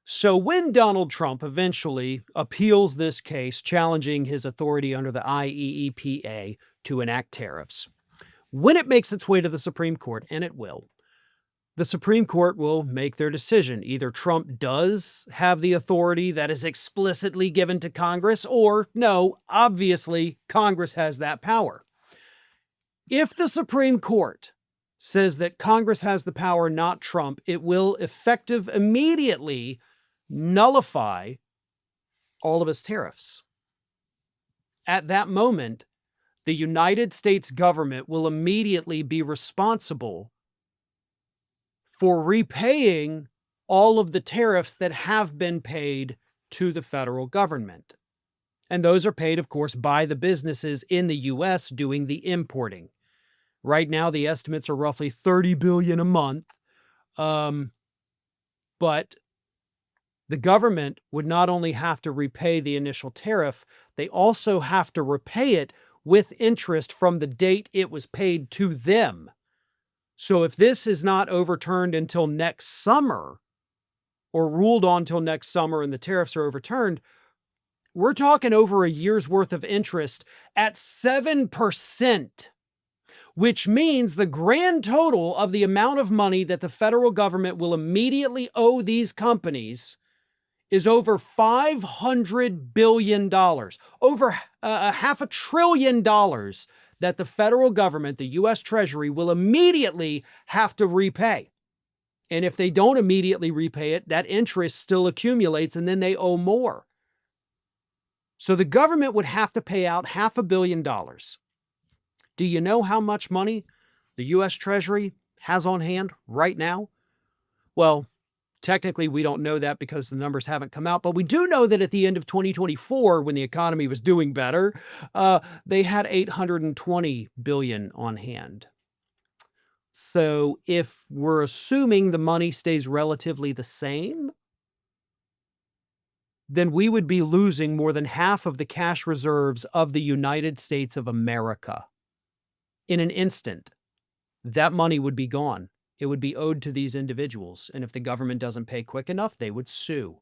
So when Donald Trump eventually appeals this case challenging his authority under the IEEPA to enact tariffs, when it makes its way to the Supreme Court, and it will, the Supreme Court will make their decision. Either Trump does have the authority that is explicitly given to Congress, or no, obviously Congress has that power. If the Supreme Court says that Congress has the power, not Trump, it will immediately nullify all of his tariffs. At that moment, the United States government will immediately be responsible for repaying all of the tariffs that have been paid to the federal government. And those are paid, of course, by the businesses in the U.S. doing the importing. Right now, the estimates are roughly $30 billion a month. But the government would not only have to repay the initial tariff, they also have to repay it with interest from the date it was paid to them. So if this is not overturned until next summer, or ruled on until next summer and the tariffs are overturned, we're talking over a year's worth of interest at 7%, which means the grand total of the amount of money that the federal government will immediately owe these companies is over $500 billion, over $500 billion that the federal government, the U.S. Treasury, will immediately have to repay. And if they don't immediately repay it, that interest still accumulates and then they owe more. So the government would have to pay out $500 million. Do you know how much money the U.S. Treasury has on hand right now? Well, technically, we don't know that because the numbers haven't come out, but we do know that at the end of 2024, when the economy was doing better, they had $820 billion on hand. So if we're assuming the money stays relatively the same, then we would be losing more than half of the cash reserves of the United States of America. In an instant, that money would be gone. It would be owed to these individuals, and if the government doesn't pay quick enough, they would sue.